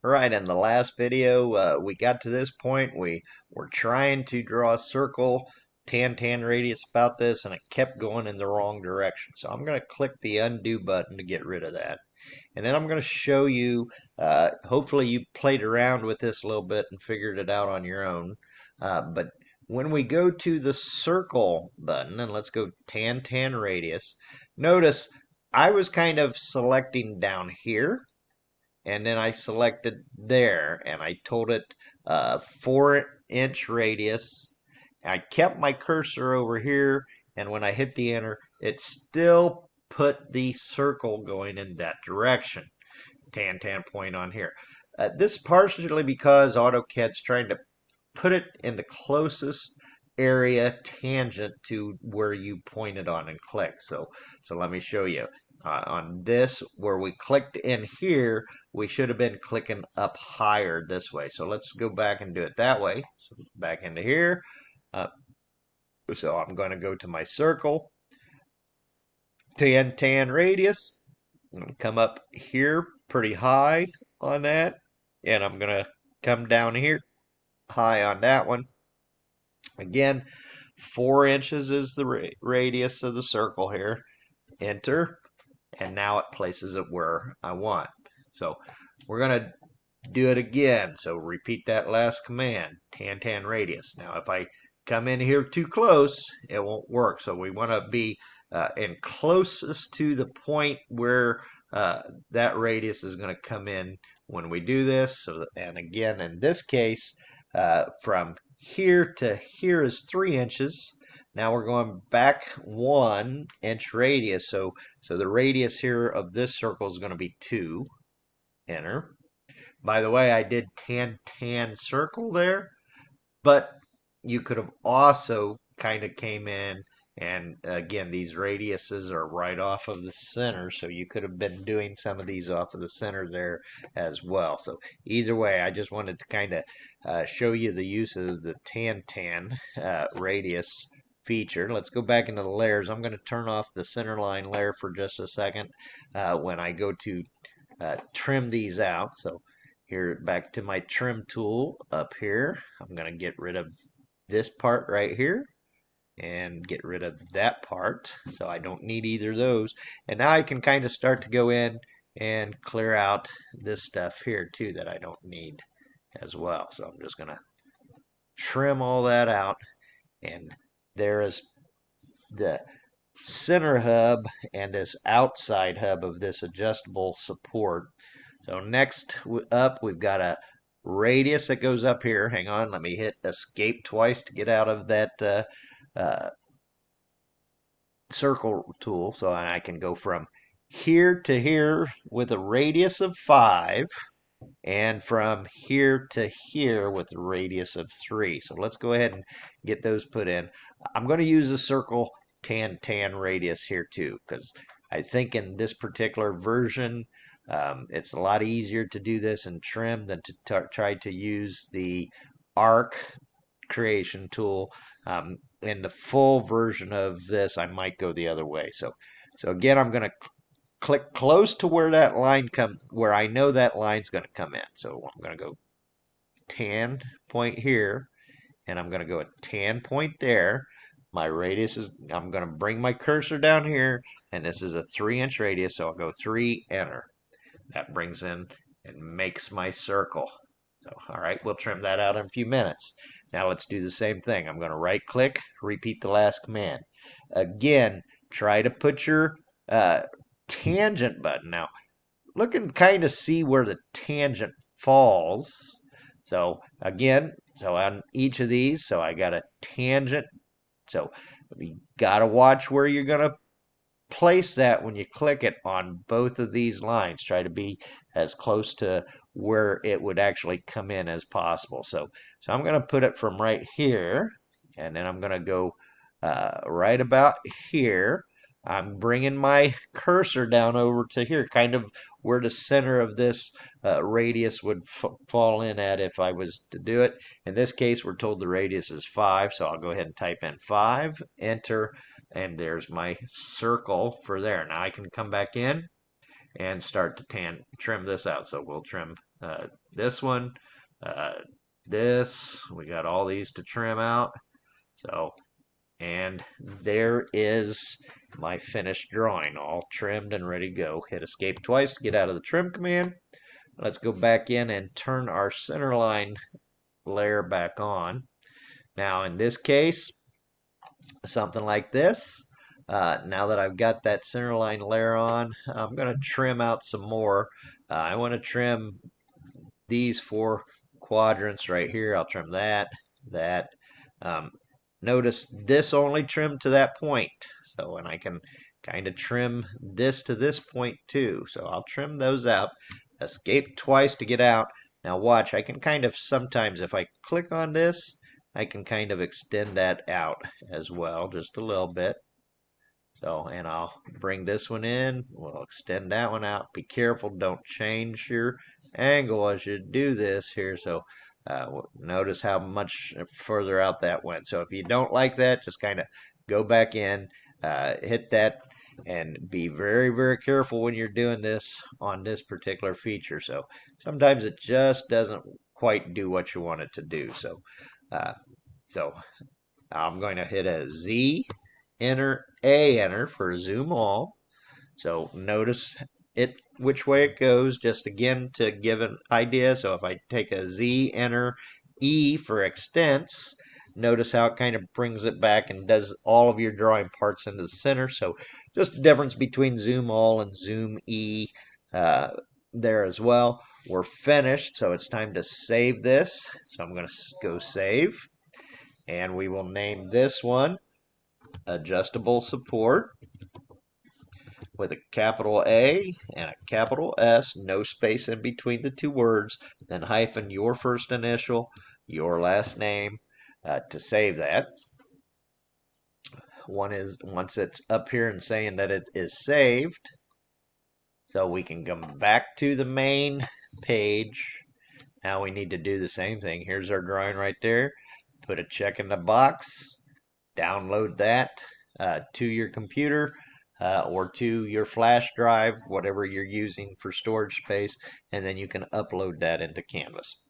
Right, in the last video, we got to this point. We were trying to draw a circle, tan radius about this, and it kept going in the wrong direction. So I'm going to click the undo button to get rid of that. And then I'm going to show you, hopefully you played around with this a little bit and figured it out on your own. But when we go to the circle button, and let's go tan radius, notice I was kind of selecting down here and then I selected there and I told it 4-inch radius. I kept my cursor over here, and when I hit the enter, it still put the circle going in that direction. Tan point on here. This partially because AutoCAD's trying to put it in the closest area tangent to where you pointed on and click. So let me show you. On this, where we clicked in here, we should have been clicking up higher this way. So let's go back and do it that way. So back into here. Uh, so I'm going to go to my circle, tan radius. I'm going to come up here pretty high on that. And I'm going to come down here high on that one. Again, 4 inches is the radius of the circle here. Enter, and now it places it where I want. So we're going to do it again. So repeat that last command, tan radius. Now if I come in here too close, it won't work. So we want to be in closest to the point where that radius is going to come in when we do this. So, and again, in this case, from here to here is 3 inches. Now we're going back 1-inch radius. So the radius here of this circle is going to be 2. Enter. By the way, I did tan circle there, but you could have also kind of came in, and again, these radiuses are right off of the center, so you could have been doing some of these off of the center there as well. So either way, I just wanted to kind of show you the use of the tan radius feature. Let's go back into the layers. I'm going to turn off the center line layer for just a second when I go to trim these out. So here, back to my trim tool up here. I'm going to get rid of this part right here and get rid of that part. So I don't need either of those. And now I can kind of start to go in and clear out this stuff here too that I don't need as well. So I'm just going to trim all that out. And there is the center hub and this outside hub of this adjustable support. So next up, we've got a radius that goes up here. Hang on, let me hit escape twice to get out of that circle tool. So I can go from here to here with a radius of 5, and from here to here with a radius of 3. So let's go ahead and get those put in. I'm going to use a circle tan radius here too, because I think in this particular version, it's a lot easier to do this in trim than to try to use the arc creation tool. In the full version of this, I might go the other way. So again, I'm going to click close to where that line where I know that line's going to come in. So I'm going to go tan point here, and I'm going to go a tan point there. My radius is, I'm going to bring my cursor down here, and this is a 3-inch radius, so I'll go 3, enter. That brings in and makes my circle. So, all right, we'll trim that out in a few minutes. Now let's do the same thing. I'm going to right click, repeat the last command. Again, try to put your tangent button. Now, look and kind of see where the tangent falls. So again, so on each of these, so I got a tangent. So you got to watch where you're going to place that when you click it on both of these lines. Try to be as close to where it would actually come in as possible. So I'm going to put it from right here, and then I'm going to go right about here. I'm bringing my cursor down over to here, kind of where the center of this radius would fall in at if I was to do it. In this case, we're told the radius is 5, so I'll go ahead and type in 5, enter, and there's my circle for there. Now I can come back in and start to trim this out. So we'll trim this one, uh, this. We got all these to trim out. So, and there is my finished drawing, all trimmed and ready to go. Hit escape twice to get out of the trim command. Let's go back in and turn our centerline layer back on. Now, in this case, something like this. Now that I've got that centerline layer on, I'm going to trim out some more. I want to trim these four quadrants right here. I'll trim that, that. Um, Notice this only trimmed to that point. So, and I can kind of trim this to this point too. So I'll trim those out. Escape twice to get out. Now watch, I can kind of sometimes, if I click on this, I can kind of extend that out as well, just a little bit. So, and I'll bring this one in. We'll extend that one out. Be careful, don't change your angle as you do this here. So notice how much further out that went. So if you don't like that, just kind of go back in, hit that, and be very, very careful when you're doing this on this particular feature. So sometimes it just doesn't quite do what you want it to do. Uh, so I'm going to hit a Z, enter, A, enter for zoom all. So notice it which way it goes, just again to give an idea. So if I take a Z, enter, E for extents, notice how it kind of brings it back and does all of your drawing parts into the center. So just the difference between zoom all and zoom E there as well. We're finished, so it's time to save this. So I'm going to go save, and we will name this one adjustable support with a capital A and a capital S, no space in between the two words, then hyphen your first initial, your last name to save that. One is once it's up here and saying that it is saved, so we can come back to the main page. Now we need to do the same thing. Here's our drawing right there. Put a check in the box, download that to your computer or to your flash drive, whatever you're using for storage space, and then you can upload that into Canvas.